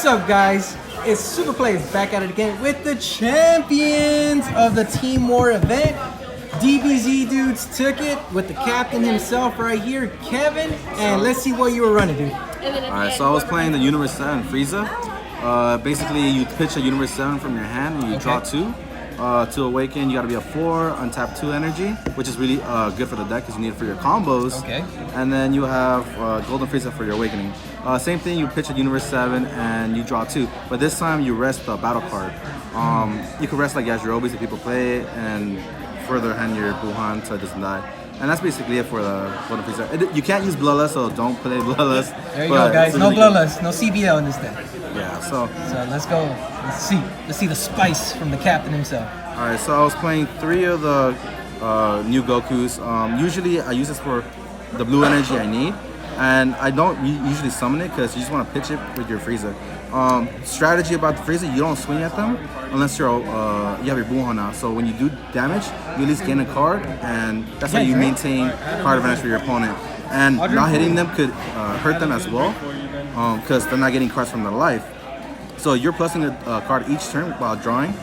What's up, guys? It's Super Players back at it again with the champions of the Team War event. DBZ Doods took it with the captain himself right here, Kevin. And let's see what you were running, dude. Alright, so I was playing the Universe 7 Frieza. Basically, you pitch a Universe 7 from your hand and you draw 2. To awaken, you gotta be a 4, untap 2 energy, which is really good for the deck because you need it for your combos. Okay. And then you have Golden Frieza for your awakening. Same thing, you pitch a Universe 7 and you draw 2. But this time you rest the battle card. You can rest like Yajirobe's if people play it and further hand your Buhan so it doesn't die. And that's basically it for the Golden Frieza. You can't use Bloodlust, so don't play Bloodlust. There you go, guys. No Bloodlust, no CBL in this deck. Yeah, so let's go. Let's see the spice from the captain himself. All right, so I was playing 3 of the new Gokus. Usually I use this for the blue energy I need, and I don't usually summon it because you just want to pitch it with your Frieza. Strategy about the Frieza, you don't swing at them unless you have your Buhan out. So when you do damage, you at least gain a card, and that's how you maintain card advantage for your opponent. And not hitting them could hurt them as well because they're not getting cards from their life. So you're plussing a card each turn while drawing.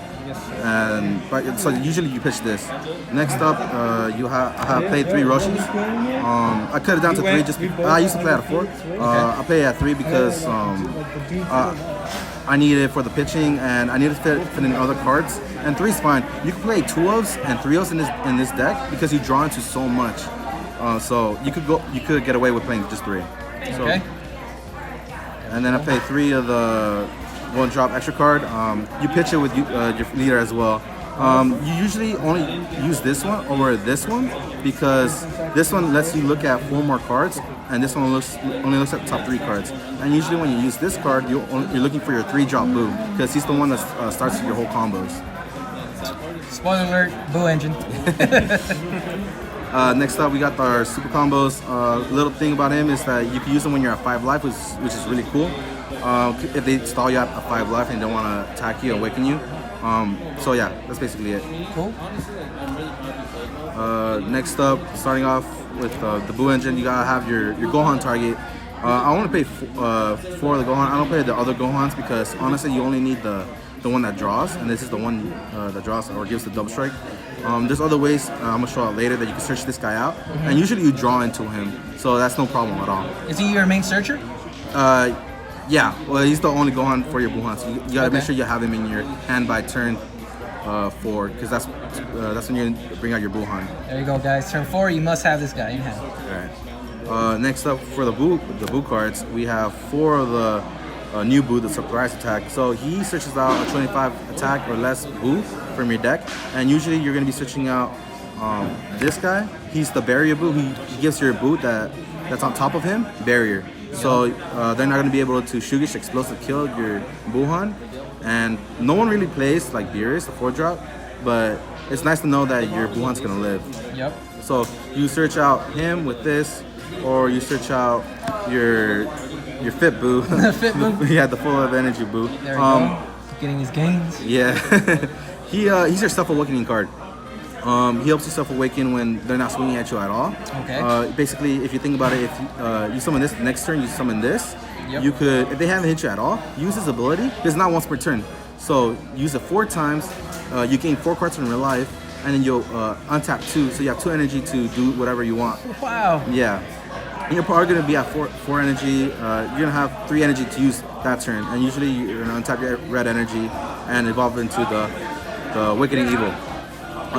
And so usually you pitch this. Next up, I have played 3 Roshis. I cut it down to 3 just because I used to play at 4. I play at 3 because I need it for the pitching and I need to fit in other cards. And 3 is fine. You can play 2-ofs and 3-ofs in this deck because you draw into so much. So you could get away with playing just 3. So, okay. And then I play 3 of the 1-drop extra card. You pitch it with your leader as well. You usually only use this one over this one because this one lets you look at 4 more cards, and this one only looks at the top 3 cards. And usually when you use this card, you're looking for your 3-drop Boo because he's the one that starts your whole combos. Spoiler alert: Boo engine. Next up, we got our super combos. Little thing about him is that you can use them when you're at 5 life, which is really cool. If they stall you at 5 life and don't want to attack you, awaken you. So yeah, that's basically it. Cool. Next up, starting off with the Boo engine, you gotta have your Gohan target. I want to play 4 of the Gohan. I don't play the other Gohans because honestly, you only need the one that draws, and this is the one that draws or gives the double strike. There's other ways I'm gonna show out later that you can search this guy out, and usually you draw into him, so that's no problem at all. Is he your main searcher? Yeah, well, he's the only Gohan for your Buhan, so you gotta make sure you have him in your hand by turn 4, because that's when you bring out your Buhan. There you go, guys. Turn 4, you must have this guy in hand. All right. Next up for the Boo cards, we have 4 of the new Boo, the surprise attack. So he searches out a 25 attack or less Boo from your deck, and usually you're gonna be searching out this guy. He's the barrier Boo. He gives your Boo that's on top of him barrier. So they're not going to be able to Shugish explosive kill your Buhan. And no one really plays like Beerus, the 4-drop, but it's nice to know that your Buhan's going to live. Yep. So you search out him with this, or you search out your Fit Boo. Fit Boo? Yeah, the full of energy Boo. There you go. Getting his gains. Yeah. He's your self-awakening card. He helps you self-awaken when they're not swinging at you at all. Okay. Basically, if you think about it, if you summon this, next turn you summon this, yep. You could, if they haven't hit you at all, use his ability. It's not once per turn. So use it 4 times, you gain 4 cards from your life, and then you'll untap 2, so you have 2 energy to do whatever you want. Wow. Yeah. And you're probably going to be at 4 energy. You're going to have 3 energy to use that turn, and usually you're going to untap your red energy and evolve into the Awakening Evil.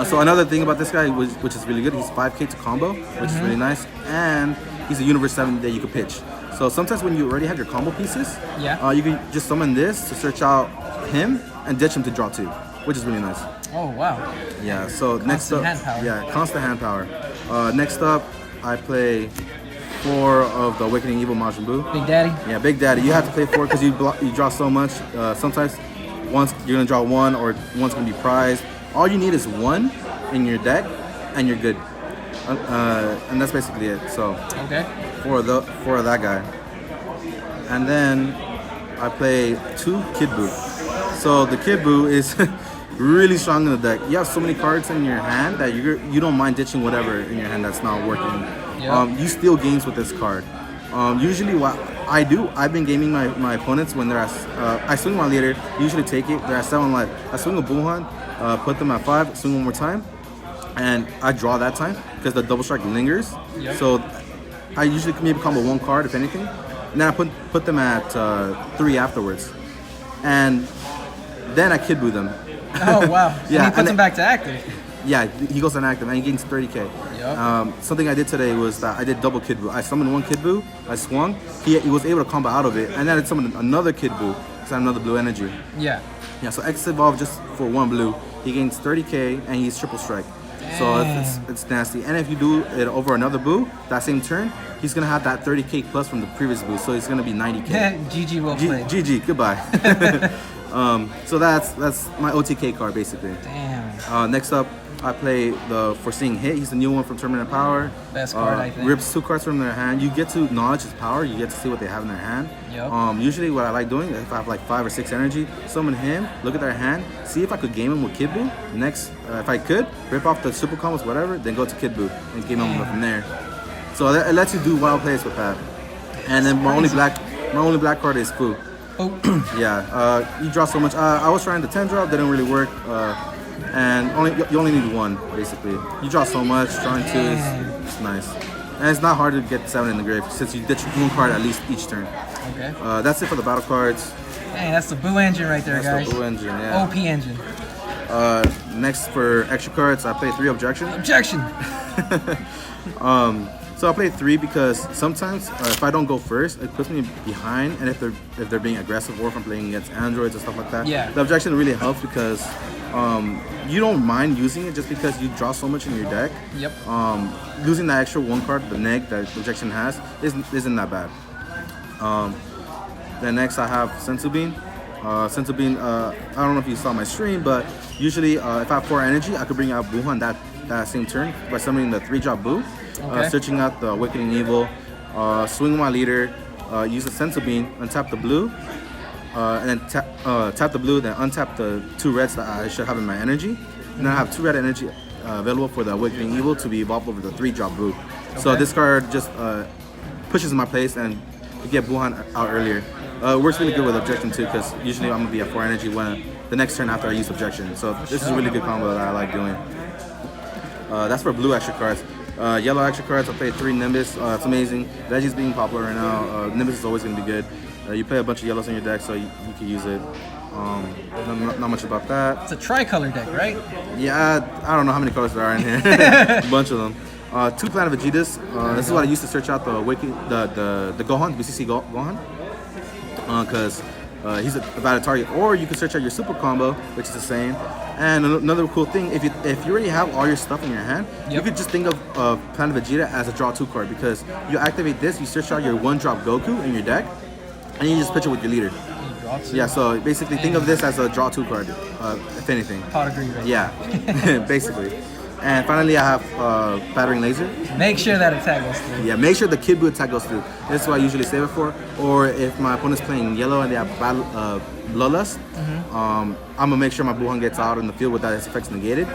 So another thing about this guy, which is really good, he's 5k to combo, which is really nice, and he's a Universe 7 that you can pitch. So sometimes when you already have your combo pieces, you can just summon this to search out him and ditch him to draw 2, which is really nice. Oh wow. Yeah. So next up, hand power. Yeah, constant hand power. Next up, I play 4 of the Awakening Evil Majin Buu. Big Daddy. Yeah, Big Daddy. You have to play 4 because you draw so much. Sometimes you're gonna draw 1 or one's gonna be prized. All you need is 1 in your deck, and you're good. And that's basically it. So okay. For that guy, and then I play 2 Kid Buu. So the Kid Buu is really strong in the deck. You have so many cards in your hand that you don't mind ditching whatever in your hand that's not working. Yep. You steal games with this card. Usually what I do. I've been gaming my opponents when they're at, I swing my leader, usually take it, they're at 7 life. I swing a Buhan, put them at 5, swing one more time, and I draw that time because the double strike lingers. Yep. So I usually maybe combo 1 card if anything, and then I put them at 3 afterwards, and then I kid boo them. Oh wow! Yeah, and he puts them back to active. Yeah, he goes inactive and he gains 30k. Yep. Something I did today was that I did double kid boo. I summoned 1 kid boo, I swung, he was able to combo out of it, and then I summoned another kid boo because I had another blue energy. Yeah. Yeah, so X evolved just for 1 blue. He gains 30k and he's triple strike. So it's nasty. And if you do it over another boo, that same turn, he's gonna have that 30k plus from the previous boo, so it's gonna be 90k. Yeah, GG well played. GG, goodbye. So that's my OTK card basically. Damn. Next up, I play the Foreseeing Hit. He's the new one from Tournament of Power. Best card, I think. Rips 2 cards from their hand. You get to knowledge his power. You get to see what they have in their hand. Yep. Usually what I like doing, if I have like 5 or 6 energy, summon him, look at their hand, see if I could game him with Kid Buu. Next, if I could, rip off the super combos, whatever, then go to Kid Buu and game him from there. So it lets you do wild plays with that. And then my only black card is Fu. Oh. Yeah, you draw so much. I was trying the 10 drop, didn't really work. And you only need 1 basically. You draw so much, drawing 2 is nice. And it's not hard to get 7 in the grave since you ditch 1 card at least each turn. Okay. That's it for the battle cards. Dang, that's the Buu engine right there, guys. That's the Buu engine, yeah. OP engine. Next for extra cards, I play 3 Objection. Objection! So I play 3 because sometimes if I don't go first, it puts me behind, and if they're being aggressive or if I'm playing against androids and stuff like that, yeah. The Objection really helps because you don't mind using it just because you draw so much in your deck. Yep. Losing that extra 1 card, the neg that the Objection has, isn't that bad. Then next I have Senzu Bean. Senzu Bean, I don't know if you saw my stream, but usually if I have 4 energy, I could bring out Buhan that same turn by summoning the 3-drop Buu. Okay. Searching out the Awakening Evil, swing my leader, use the Senzu Bean, untap the blue, and then tap the blue, then untap the 2 reds that I should have in my energy. And then I have 2 red energy available for the Awakening Evil to be evolved over the 3-drop Buu. Okay. So this card just pushes my place and you get Buhan out earlier. It works really good with Objection too because usually I'm going to be at 4 energy when the next turn after I use Objection. So this is a really good combo that I like doing. That's for blue extra cards. Yellow extra cards, I play 3 Nimbus. It's amazing. Veggie's being popular right now. Nimbus is always going to be good. You play a bunch of yellows in your deck, so you can use it. Not much about that. It's a tricolor deck, right? Yeah, I don't know how many colors there are in here. A bunch of them. 2 Planet Vegetas. This is what I used to search out the Gohan, the BCC Gohan. Because he's a valid target. Or you can search out your super combo, which is the same. And another cool thing, if you already have all your stuff in your hand, you could just think of Planet Vegeta as a draw 2 card because you activate this, you search out your 1-drop Goku in your deck, and you just pitch it with your leader. Yeah, so basically think of this as a draw 2 card, if anything. Pot agree, right? Yeah, basically. And finally, I have Battering Laser. Make sure that attack goes through. Yeah, make sure the Kid Buu attack goes through. This is what I usually save it for. Or if my opponent's playing yellow and they have Bloodlust, I'm going to make sure my Buhan gets out in the field with that effects negated.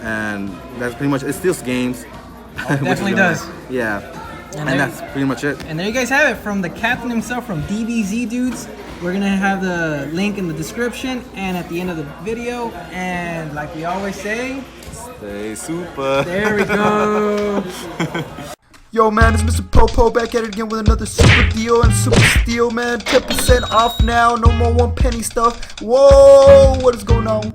And that's pretty much, it steals games. Oh, it definitely does. Yeah. And that's pretty much it. And there you guys have it from the captain himself from DBZ Doods. We're going to have the link in the description and at the end of the video. And like we always say, stay super. There we go. Yo man, it's Mr. Popo back at it again with another super deal and super steal, man. 10% off now, no more 1 penny stuff. Whoa, what is going on?